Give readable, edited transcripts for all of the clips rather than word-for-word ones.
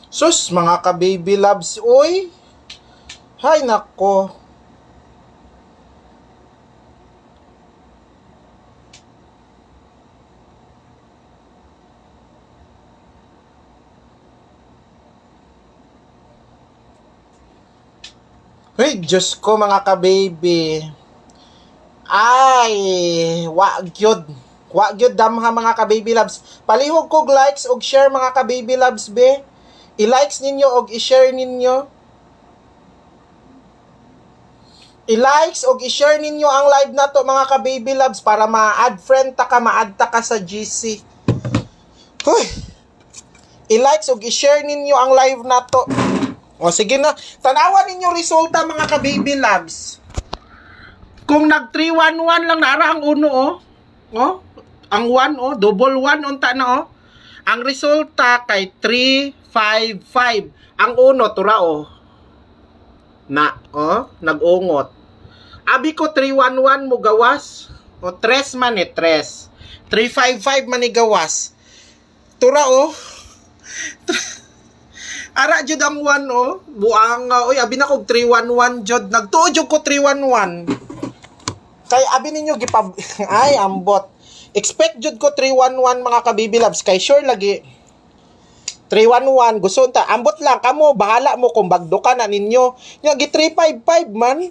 Sus, mga ka-baby loves, uy. Hay nako. Hey, Diyos ko mga ka-baby. Ay, wa gyud damha mga ka-baby loves. Palihog kog likes og share mga ka-baby loves be. I-likes ninyo og i-share ninyo. I-likes og i-share ninyo ang live na to mga ka-baby loves para ma-add friend ta ka, ma-add ta ka sa GC. Huy. I-likes og i-share ninyo ang live na to. O sige na, tanawan ninyo resulta mga ka-baby loves. Kung nag 311 lang nara ang uno oh. Ang 1 double 1 unta na Ang resulta kay 355. Ang uno tura nag-ungot. Abi ko 311 mo gawas. O 3 man 3. 355 man ni gawas. Tura Ara jud ang 1 buang oy abi na kog 311 jud nagtuo jud ko 311 kay abi ninyo ay ambot expect jud ko 311 mga ka-baby loves kay sure lagi 311 gusto ta ambot lang kamo bahala mo kung bagdukan na ninyo nya gi 355 man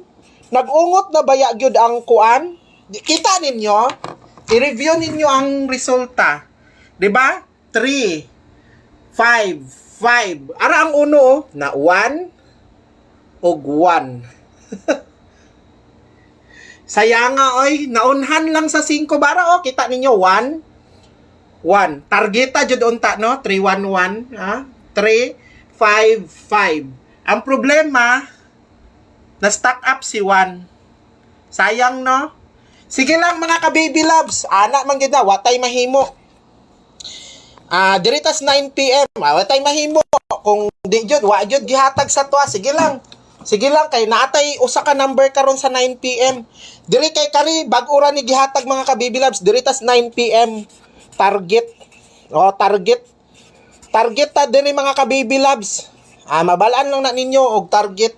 nagungot na baya gyud ang kuan kita ninyo i-review ninyo ang resulta di ba 3 5 ara ang uno na 1 og 1 sayang nga oy naunhan lang sa 5 bara kita ninyo 1 targeta jud unta no 311 355 ang problema na stack up si 1 sayang no sige lang mga ka-baby loves ana man gyud na watay mahimo diritas 9 PM. Watay mahimo kung di jud wa jud gihatag sa tuwa. Sige lang kay naatay usa ka number karon sa 9 PM. Diri kay kari bag-ura ni gihatag mga ka-baby loves diritas 9 PM. Target. Target ta diri mga ka-baby loves. Mabalaan lang na ninyo og target.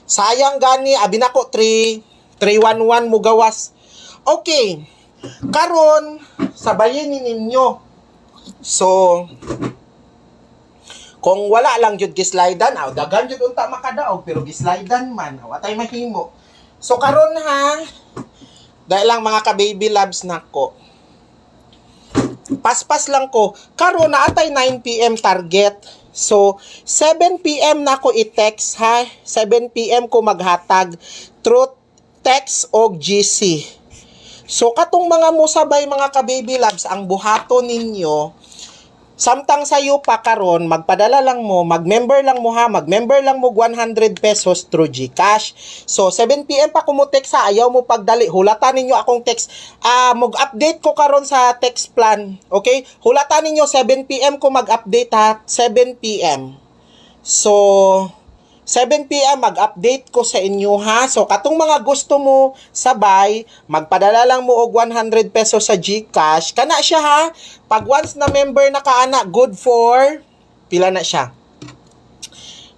Sayang gani abi nako 311 mo gawas. Okay. Karon sabayin ninyo. So, kung wala lang jud gislidan, dagan jud unta makadaog pero gislidan man, watay mahimo. So karon dahil lang mga ka-baby loves nako. Paspas lang ko. Karon naatay 9 PM target. So 7 PM nako i-text 7 PM ko maghatag through text og GC. So, katong mga musabay mga ka-baby loves, ang buhato ninyo, samtang sayo pa karon magpadala lang mo, mag-member lang mo mag-member lang mo 100 pesos through GCash. So, 7 PM pa kumutext ayaw mo pagdali, hulatan ninyo akong text. Mag-update ko karon sa text plan, okay? Hulatan ninyo 7 PM ko mag-update 7 PM. So, 7 PM mag-update ko sa inyo So katong mga gusto mo sabay, magpadala lang mo og 100 pesos sa GCash. Kana siya Pag once na member na kaana, good for pila na siya?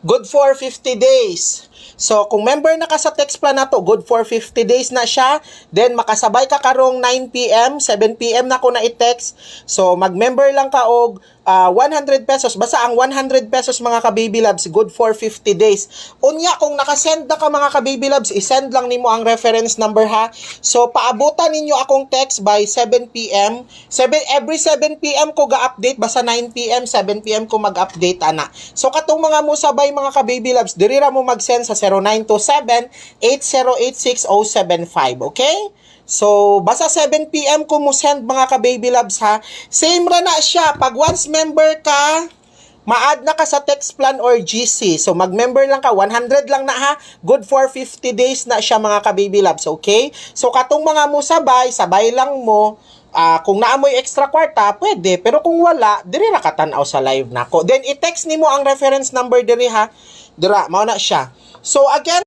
Good for 50 days. So kung member na ka sa text plan nato, good for 50 days na siya. Then makasabay ka karong 9 PM, 7 PM na ko na i-text. So mag-member lang ka og 100 pesos. Basta ang 100 pesos mga ka-baby loves, good for 50 days. Unya, kung nakasend na ka mga ka-baby loves, isend lang nimo ang reference number So, paabutan ninyo akong text by 7 PM. Every 7 PM ko ga-update. Basta 9 PM, 7 PM ko mag-update, ana. So, katong mga musabay mga ka-baby loves, diri ra mo mag-send sa 0927-8086-075. Okay? So, basta 7 PM ko mo send mga ka-baby loves Same ra na siya. Pag once member ka, ma-add na ka sa text plan or GC. So, mag-member lang ka. 100 lang na Good for 50 days na siya mga ka-baby loves. Okay? So, katong mga mo sabay lang mo. Kung naamoy extra kwarta, pwede. Pero kung wala, diri ra katanaw sa live nako. Then, i-text nimo ang reference number diri Dira, mao na siya. So, again,